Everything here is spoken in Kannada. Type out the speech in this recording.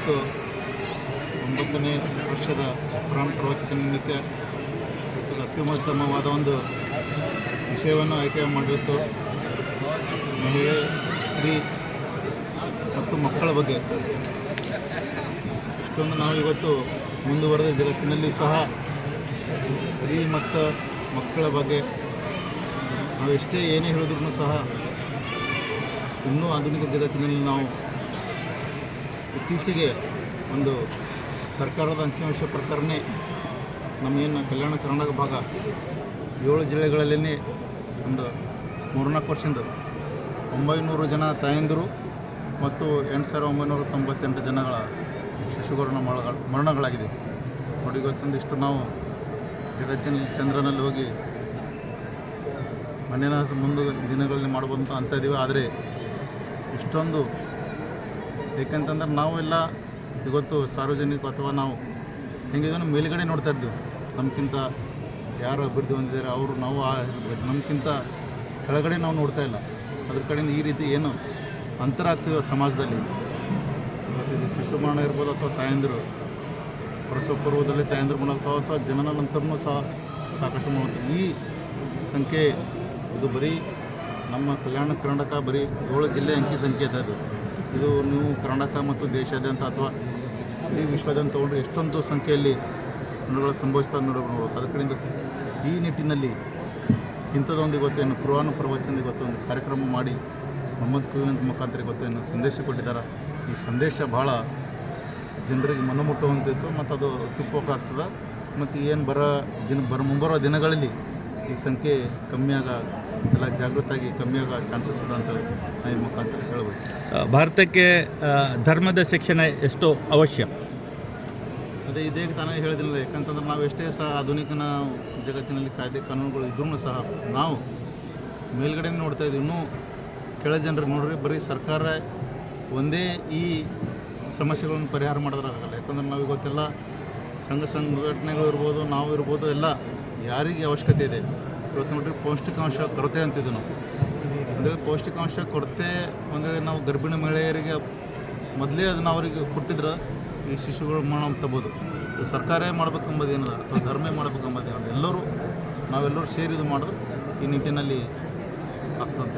ಇವತ್ತು 9ನೇ ವರ್ಷದ ಕುರಾನ್ ಪ್ರವಚನ ನಿಮಿತ್ತ ಅತ್ಯುತ್ತಮವಾದ ಒಂದು ವಿಷಯವನ್ನು ಆಯ್ಕೆ ಮಾಡಿತ್ತು. ಮಹಿಳೆ, ಸ್ತ್ರೀ ಮತ್ತು ಮಕ್ಕಳ ಬಗ್ಗೆ ಇಷ್ಟೊಂದು ನಾವು ಇವತ್ತು ಮುಂದುವರೆದ ಜಗತ್ತಿನಲ್ಲಿ ಸಹ ಸ್ತ್ರೀ ಮತ್ತು ಮಕ್ಕಳ ಬಗ್ಗೆ ನಾವು ಎಷ್ಟೇ ಏನೇ ಹೇಳಿದ್ರೂ ಸಹ ಇನ್ನೂ ಆಧುನಿಕ ಜಗತ್ತಿನಲ್ಲಿ ನಾವು ಇತ್ತೀಚೆಗೆ ಒಂದು ಸರ್ಕಾರದ ಅಂಕಿಅಂಶ ಪ್ರಕಾರನೇ ನಮಗೇನು ಕಲ್ಯಾಣ ಕರ್ನಾಟಕ ಭಾಗ 7 ಜಿಲ್ಲೆಗಳಲ್ಲೇ ಒಂದು 3-4 ವರ್ಷದಿಂದ 900 ಜನ ತಾಯಂದಿರು ಮತ್ತು 8,998 ಜನಗಳ ಶಿಶುಗಳ ಮರಣಗಳಾಗಿದೆ. ನೋಡಿ, ಇವತ್ತೊಂದಿಷ್ಟು ನಾವು ಜಗತ್ತಿನಲ್ಲಿ ಚಂದ್ರನಲ್ಲಿ ಹೋಗಿ ಮಣ್ಣಿನ ಮುಂದೆ ದಿನಗಳಲ್ಲಿ ಮಾಡ್ಬೋದು ಅಂತ ಇದ್ದೀವಿ. ಆದರೆ ಇಷ್ಟೊಂದು ಏಕೆಂತಂದ್ರೆ ನಾವೆಲ್ಲ ಇವತ್ತು ಸಾರ್ವಜನಿಕ ಅಥವಾ ನಾವು ಹೆಂಗಿದನ್ನು ಮೇಲುಗಡೆ ನೋಡ್ತಾ ಇದ್ದೀವಿ. ನಮಗಿಂತ ಯಾರು ಅಭಿವೃದ್ಧಿ ಹೊಂದಿದ್ದಾರೆ ಅವರು ನಾವು ನಮಗಿಂತ ಕೆಳಗಡೆ ನಾವು ನೋಡ್ತಾ ಇಲ್ಲ. ಅದ್ರ ಕಡೆಯಿಂದ ಈ ರೀತಿ ಏನು ಅಂತರ ಆಗ್ತಿದೆ ಸಮಾಜದಲ್ಲಿ. ಇವತ್ತು ಇದು ಶಿಶು ಮರಣ ಇರ್ಬೋದು ಅಥವಾ ತಾಯಂದಿರು ಪ್ರಸವ ಪೂರ್ವದಲ್ಲಿ ತಾಯಂದಿರು ಮಾಡೋಕ್ಕಾವ ಅಥವಾ ಜನನ ನಂತರನೂ ಸಹ ಸಾಕಷ್ಟು ಮಾಡ್ತಾರೆ. ಈ ಸಂಖ್ಯೆ ಇದು ಬರೀ ನಮ್ಮ ಕಲ್ಯಾಣ ಕರ್ನಾಟಕ ಬರೀ 7 ಜಿಲ್ಲೆ ಅಂಕಿ ಸಂಖ್ಯೆ ಇದೆ. ಇದು ನೀವು ಕರ್ನಾಟಕ ಮತ್ತು ದೇಶಾದ್ಯಂತ ಅಥವಾ ಇಡೀ ವಿಶ್ವದಾದ್ಯಂತ ತೊಗೊಂಡ್ರೆ ಎಷ್ಟೊಂದು ಸಂಖ್ಯೆಯಲ್ಲಿ ಮರಣಗಳು ಸಂಭವಿಸ್ತಾ ನೋಡಬಹುದು. ಅದ್ರ ಕಡೆಯಿಂದ ಈ ನಿಟ್ಟಿನಲ್ಲಿ ಇಂಥದ್ದೊಂದು ಇವತ್ತೇನು ಕುರಾನ್ ಪ್ರವಚನ ಇವತ್ತೊಂದು ಕಾರ್ಯಕ್ರಮ ಮಾಡಿ ಮೊಹಮ್ಮದ್ ಕುವೆಂತ ಮುಖಾಂತರ ಇವತ್ತೇನು ಸಂದೇಶ ಕೊಟ್ಟಿದ್ದಾರೆ. ಈ ಸಂದೇಶ ಭಾಳ ಜನರಿಗೆ ಮನಮುಟ್ಟುವಂತಿತ್ತು ಮತ್ತು ಅದು ತಿಪ್ಪೋಕ ಆಗ್ತದೆ. ಮತ್ತು ಏನು ಮುಂಬರೋ ದಿನಗಳಲ್ಲಿ ಈ ಸಂಖ್ಯೆ ಕಮ್ಮಿಯಾಗ ಎಲ್ಲ ಜಾಗೃತಾಗಿ ಕಮ್ಮಿಯಾಗ ಚಾನ್ಸಸ್ ಇದೆ ಅಂತೇಳಿ ನಾನು ಈ ಮುಖಾಂತರ ಹೇಳಬಹುದು. ಭಾರತಕ್ಕೆ ಧರ್ಮದ ಶಿಕ್ಷಣ ಎಷ್ಟು ಅವಶ್ಯ? ಅದೇ ಇದೇ ತಾನೇ ಹೇಳಿದಿಲ್ಲ. ಯಾಕಂತಂದ್ರೆ ನಾವು ಎಷ್ಟೇ ಸಹ ಆಧುನಿಕನ ಜಗತ್ತಿನಲ್ಲಿ ಕಾಯ್ದೆ ಕಾನೂನುಗಳು ಇದ್ರೂ ಸಹ ನಾವು ಮೇಲ್ಗಡೆ ನೋಡ್ತಾ ಇದ್ದೀವಿ. ಇನ್ನೂ ಕೆಳ ಜನರಿಗೆ ನೋಡ್ರಿ, ಬರೀ ಸರ್ಕಾರ ಒಂದೇ ಈ ಸಮಸ್ಯೆಗಳನ್ನು ಪರಿಹಾರ ಮಾಡೋದ್ರಾಗಲ್ಲ. ಯಾಕಂದ್ರೆ ನಾವು ಇವತ್ತೆಲ್ಲ ಸಂಘಟನೆಗಳು ಇರ್ಬೋದು, ನಾವು ಇರ್ಬೋದು, ಎಲ್ಲ ಯಾರಿಗೆ ಅವಶ್ಯಕತೆ ಇದೆ ಇವತ್ತು ನೋಡ್ರಿ ಪೌಷ್ಟಿಕಾಂಶ ಕೊರತೆ ಅಂತಿದ್ವಿ ನಾವು. ಅಂದರೆ ಪೌಷ್ಟಿಕಾಂಶ ಕೊರತೆ ಅಂದರೆ ನಾವು ಗರ್ಭಿಣಿ ಮಹಿಳೆಯರಿಗೆ ಮೊದಲೇ ಅದನ್ನು ಅವರಿಗೆ ಕೊಟ್ಟಿದ್ರೆ ಈ ಶಿಶುಗಳು ಮರಣ ತಗೋಬೋದು. ಸರ್ಕಾರೇ ಮಾಡ್ಬೇಕೆಂಬುದು ಏನದ ಅಥವಾ ಧರ್ಮ ಮಾಡ್ಬೇಕೆಂಬುದು ಏನದ, ನಾವೆಲ್ಲರೂ ಸೇರಿ ಇದು ಮಾಡಿದ್ರೆ ಈ ನಿಟ್ಟಿನಲ್ಲಿ ಆಗ್ತದಂತ